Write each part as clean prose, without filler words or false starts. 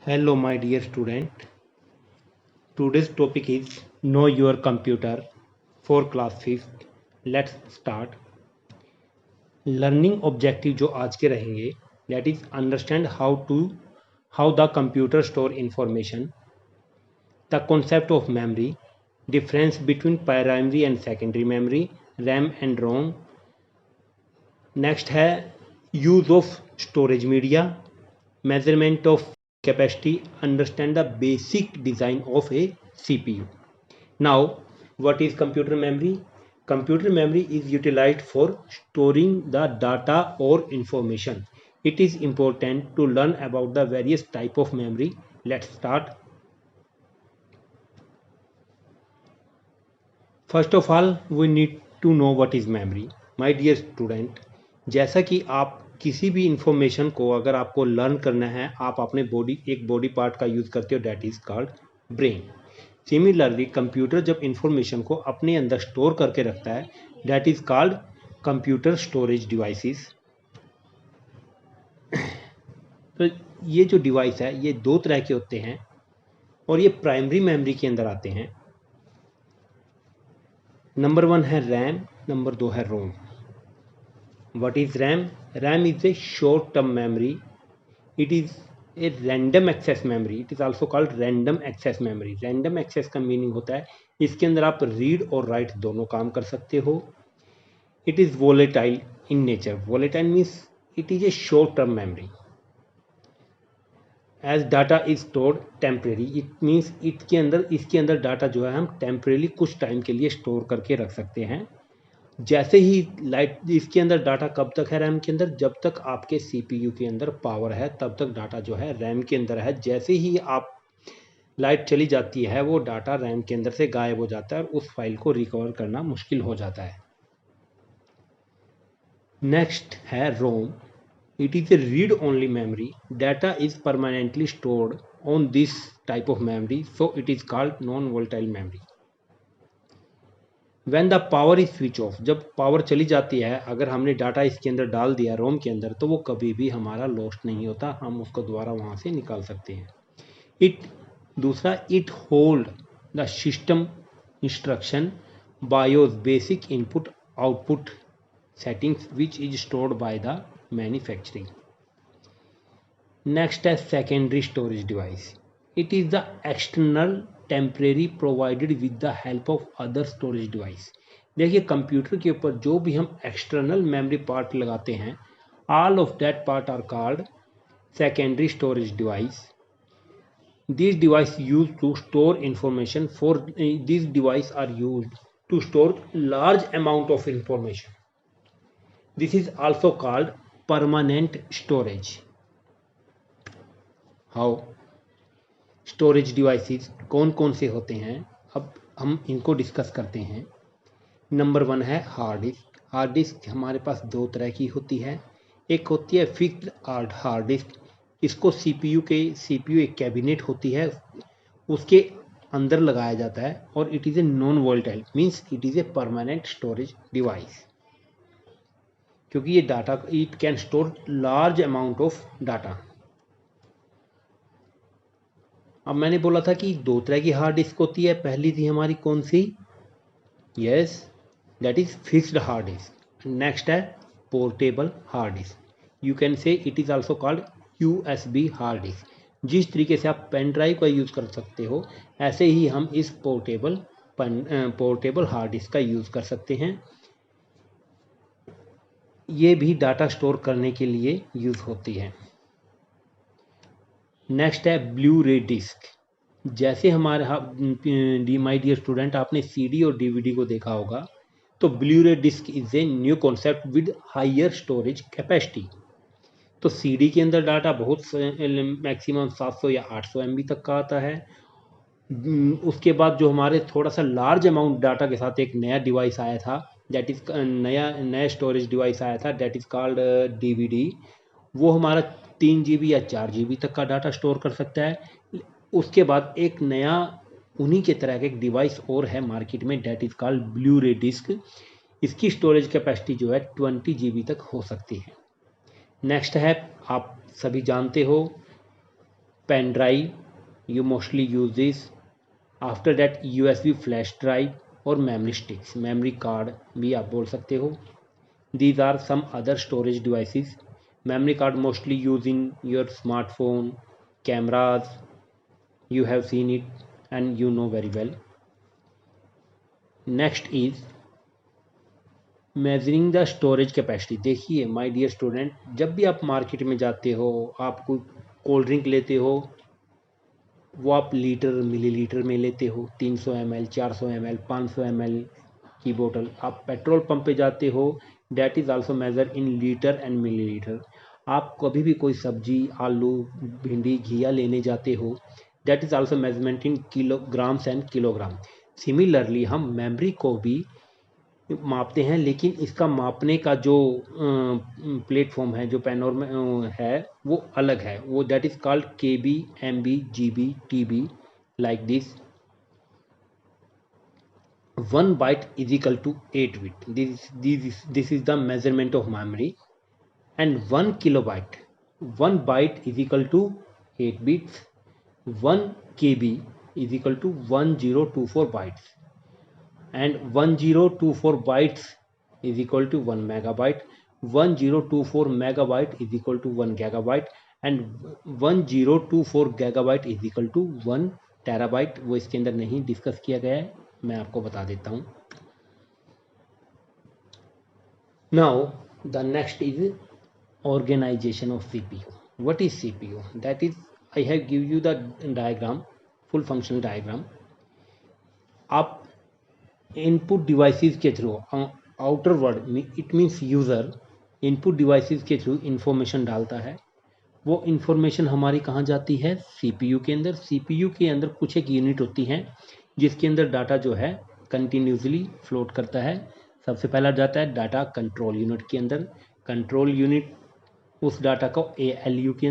Hello, my dear student. Today's topic is Know Your Computer for class 5th. Let's start. Learning objective जो आज के रहेंगे that is understand how the computer store information, the concept of memory, difference between primary and secondary memory, RAM and ROM. Next है use of storage media, measurement of capacity, understand the basic design of a CPU. Now, what is computer memory? Computer memory is utilized for storing the data or information. It is important to learn about the various type of memory. Let's start. First of all, we need to know what is memory. My dear student, जैसा कि आप किसी भी information को अगर आपको learn करना है, आप अपने एक बॉडी पार्ट का यूज़ करते हो, that is called brain. Similarly computer जब इंफॉर्मेशन को अपने अंदर स्टोर करके रखता है, that is called computer storage devices. तो ये जो डिवाइस है ये दो तरह के होते हैं और ये प्राइमरी मेमोरी के अंदर आते हैं. नंबर 1 है रैम, नंबर 2 है रोम. What is RAM? RAM is a short-term memory. It is a random access memory. It is also called random access memory. Random access का मीनिंग होता है इसके अंदर आप रीड और राइट दोनों काम कर सकते हो. It is volatile in nature. Volatile means it is a short-term memory. As data is stored temporary, it means इसके अंदर डाटा जो है हम टेम्परेली कुछ टाइम के लिए स्टोर करके रख सकते हैं. जैसे ही लाइट इसके अंदर डाटा कब तक है रैम के अंदर, जब तक आपके सीपीयू के अंदर पावर है तब तक डाटा जो है रैम के अंदर है. जैसे ही आप लाइट चली जाती है वो डाटा रैम के अंदर से गायब हो जाता है और उस फाइल को रिकवर करना मुश्किल हो जाता है. नेक्स्ट है ROM. It is a read only memory. Data is permanently stored on this type of memory, so it is called non volatile memory. When the power is switch off, जब power चली जाती है, अगर हमने data इसके अंदर डाल दिया रोम के अंदर तो वो कभी भी हमारा लॉस्ट नहीं होता, हम उसको दोबारा वहाँ से निकाल सकते हैं. It hold the system instruction BIOS basic input output settings which is stored by the manufacturing. Next है secondary storage device. It is the external temporary provided with the help of other storage device. देखिए computer के ऊपर जो भी हम external memory part लगाते हैं, all of that part are called secondary storage device. This device use to store information for this device are use to store large amount of information. This is also called permanent storage. How storage devices कौन कौन से होते हैं, अब हम इनको discuss करते हैं. नंबर 1 है हार्ड डिस्क. हार्ड डिस्क हमारे पास दो तरह की होती है. एक होती है फिक्स्ड हार्ड डिस्क. इसको सीपीयू एक कैबिनेट होती है उसके अंदर लगाया जाता है और it is a non volatile means it is a permanent storage device, क्योंकि ये data it can store large amount of data. अब मैंने बोला था कि दो तरह की हार्ड डिस्क होती है. पहली थी हमारी कौन सी? Yes, that is fixed hard disk. Next है portable hard disk. You can say it is also called USB hard disk. जिस तरीके से आप पेन ड्राइव का यूज़ कर सकते हो ऐसे ही हम इस पोर्टेबल हार्ड डिस्क का यूज़ कर सकते हैं. ये भी डाटा स्टोर करने के लिए यूज़ होती है. नेक्स्ट है ब्लू रे डिस्क. जैसे हमारे माय डियर स्टूडेंट आपने सीडी और डीवीडी को देखा होगा, तो blue ray disc is a new concept with higher storage capacity. तो सीडी के अंदर डाटा बहुत मैक्सिमम 700 या 800 MB तक का आता है. उसके बाद जो हमारे थोड़ा सा लार्ज अमाउंट डाटा के साथ एक नया डिवाइस आया था, दैट इज नया स्टोरेज डिवाइस आया था, दैट इज कॉल्ड डीवीडी. वो हमारा 3 GB या 4 GB तक का डाटा स्टोर कर सकता है. उसके बाद एक नया उन्हीं के तरह का एक डिवाइस और है मार्केट में, date is called blue ray disc. इसकी स्टोरेज कैपेसिटी जो है 20 GB तक हो सकती है. नेक्स्ट है, आप सभी जानते हो pen drive, you mostly use this. After that USB flash drive और memory sticks, memory card भी आप बोल सकते हो. These are some other storage devices. Memory card mostly used in your smartphone, cameras. You have seen it and you know very well. Next is measuring the storage capacity. देखिए my dear student, जब भी आप market में जाते हो, आप कोई cold drink लेते हो, वो आप लीटर मिलीलीटर में लेते हो. 300 ml, 400 ml, 500 ml की बोतल. आप पेट्रोल पंप पे जाते हो, that is also measure in litre and millilitre. आप कभी भी कोई सब्जी, आलू, भिंडी, घिया लेने जाते हो, that is also measurement in kilograms and kilogram. Similarly हम मेमोरी को भी मापते हैं, लेकिन इसका मापने का जो प्लेटफॉर्म है, जो पैनोर में है, वो अलग है. वो that is called KB, MB, GB, TB, like this. 1 byte is equal to 8 bit. This is the measurement of memory. And 1 kilobyte, 1 byte is equal to 8 bits. 1 KB is equal to 1024 bytes. And 1024 bytes is equal to 1 megabyte. 1024 megabyte is equal to 1 gigabyte. And 1024 gigabyte is equal to 1 terabyte. वो इसके अंदर नहीं discuss किया गया है, मैं आपको बता देता हूँ. Now the next is organization of CPU. What is CPU? That is, I have give you the diagram, full functional diagram. आप इनपुट डिवाइसेस के through, outer word it means user, input devices के through information डालता है. वो information हमारी कहाँ जाती है? CPU के अंदर. CPU के अंदर कुछ एक यूनिट होती हैं जिसके अंदर डाटा जो है कंटिन्यूसली फ्लोट करता है. सबसे पहला जाता है डाटा कंट्रोल यूनिट के अंदर. कंट्रोल यूनिट उस डाटा को ALU के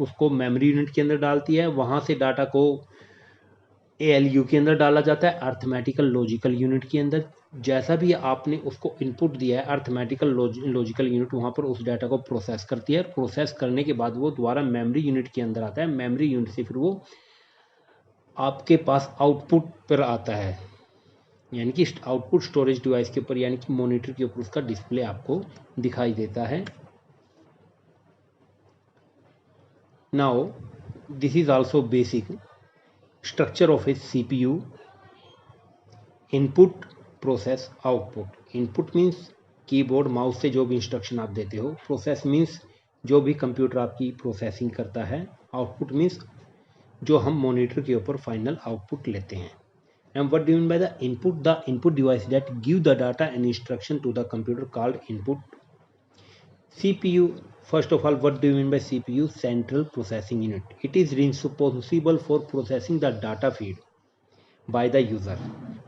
उसको मेमोरी यूनिट के अंदर डालती है. वहाँ से डाटा को ALU के अंदर डाला जाता है, अर्थमेटिकल लॉजिकल यूनिट के अंदर. जैसा भी आपने उसको इनपुट दिया है, अर्थमेटिकल लॉजिकल यूनिट वहाँ पर उस डाटा को प्रोसेस करती है. प्रोसेस करने के बाद वो दोबारा मेमोरी यूनिट के अंदर आता है. मेमोरी यूनिट से फिर वो आपके पास आउटपुट पर आता है, यानी कि आउटपुट स्टोरेज डिवाइस के ऊपर, यानी कि मॉनिटर के ऊपर उसका डिस्प्ले आपको दिखाई देता है. Now this is also basic structure of A CPU. Input, process, output. Input means keyboard, mouse से जो भी इंस्ट्रक्शन आप देते हो. प्रोसेस मीन्स जो भी कंप्यूटर आपकी प्रोसेसिंग करता है. आउटपुट मीन्स जो हम मॉनिटर के ऊपर फाइनल आउटपुट लेते हैं. And what do you mean by the input? The input device that give the data and instruction to the computer called input. CPU, first of all, what do you mean by CPU? Central Processing Unit. It is responsible for processing the data feed by the user.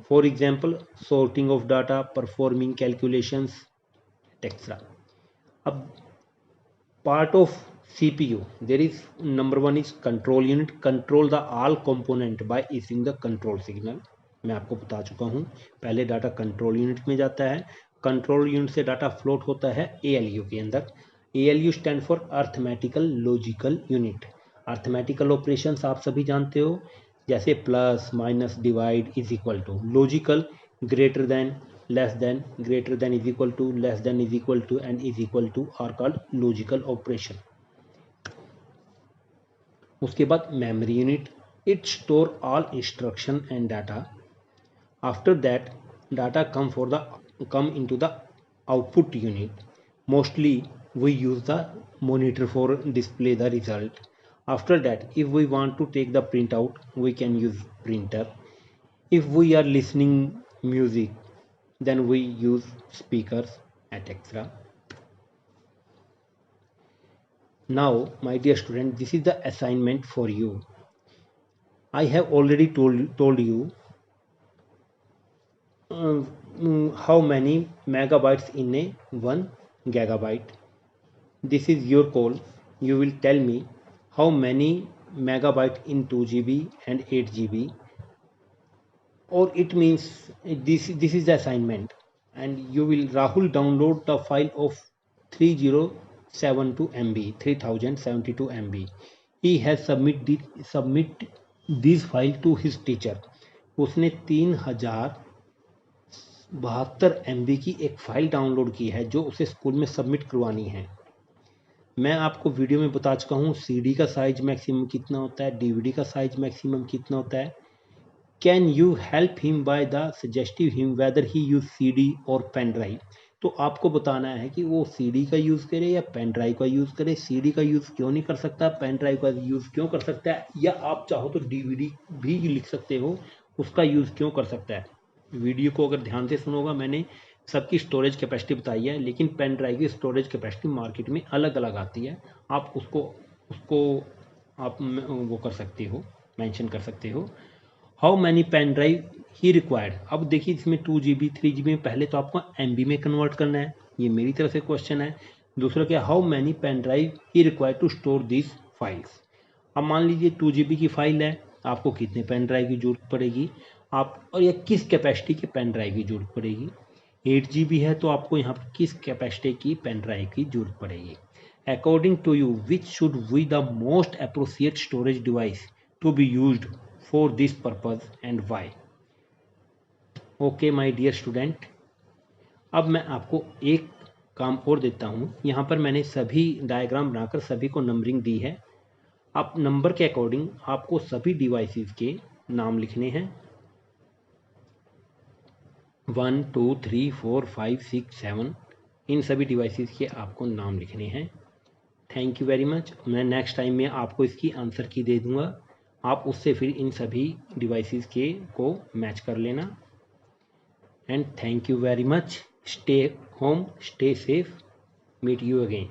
For example, sorting of data, performing calculations, etc. अब part of CPU, there is number one is control unit. Control the all component by issuing the control signal. मैं आपको बता चुका हूँ. पहले data control unit में जाता है. कंट्रोल यूनिट से डाटा फ्लोट होता है ALU के अंदर. ALU stand for arithmetical logical unit. Arithmetical operations आप सभी जानते हो, जैसे plus, minus, divide, is equal to. Logical, greater than, less than, greater than is equal to, less than is equal to and is equal to are called logical operation. उसके बाद memory unit. It store all instruction and data. After that, data come into the output unit. Mostly we use the monitor for display the result. After that, if we want to take the printout, we can use printer. If we are listening music, then we use speakers, etc. Now, my dear student, this is the assignment for you. I have already told you how many megabytes in a 1 gigabyte. This is your call. You will tell me how many megabyte in 2 GB and 8 GB, or it means this is the assignment, and you will Rahul download the file of 3072 MB, 3072 MB. He has submit this file to his teacher. उसने 3072 MB की एक file download की है जो उसे school में submit करवानी है। मैं आपको वीडियो में बता चुका हूँ CD का साइज मैक्सिमम कितना होता है, DVD का साइज मैक्सिमम कितना होता है। Can you help him by the suggestive him weather he use CD और पेन ड्राइव। तो आपको बताना है कि वो CD का यूज़ करे या पेन ड्राइव का यूज़ करे। CD का यूज़ क्यों नहीं कर सकता, पेन ड्राइव का यूज़ क्यों कर सकता है, या आप चाहो तो DVD भी लिख सकते हो, उसका यूज़ क्यों कर सकता है। वीडियो को अगर ध्यान से सुनोगा, मैंने सबकी स्टोरेज कैपेसिटी बताई है, लेकिन पेन ड्राइव की स्टोरेज कैपेसिटी मार्केट में अलग अलग आती है। आप उसको उसको आप वो कर सकते हो, मेंशन कर सकते हो। How many pen drive he required. अब देखिए इसमें 2 GB 3 GB में पहले तो आपको MB में कन्वर्ट करना है, ये मेरी तरफ से क्वेश्चन है। दूसरा क्या, how many pen drive he required to store this files. अब मान लीजिए 2 GB की फाइल है, आपको कितने पेन ड्राइव की जरूरत पड़ेगी, आप और ये किस कैपेसिटी के पेन ड्राइव की जरूरत पड़ेगी। 8 GB है तो आपको यहाँ पर किस कैपेसिटी की पेन ड्राइव की जरूरत पड़ेगी। According to you which should be the most appropriate storage device to be used for this purpose and why. Okay my dear student, अब मैं आपको एक काम और देता हूँ। यहाँ पर मैंने सभी डायग्राम बनाकर सभी को नंबरिंग दी है। आप नंबर के अकॉर्डिंग आपको सभी डिवाइसेस के नाम लिखने हैं। 1 2 3 4 5 6 7 इन सभी डिवाइसेस के आपको नाम लिखने हैं। Thank you very much. मैं नेक्स्ट टाइम में आपको इसकी आंसर की दे दूंगा, आप उससे फिर इन सभी डिवाइसेस के को मैच कर लेना। And thank you very much. Stay home, stay safe, meet you again.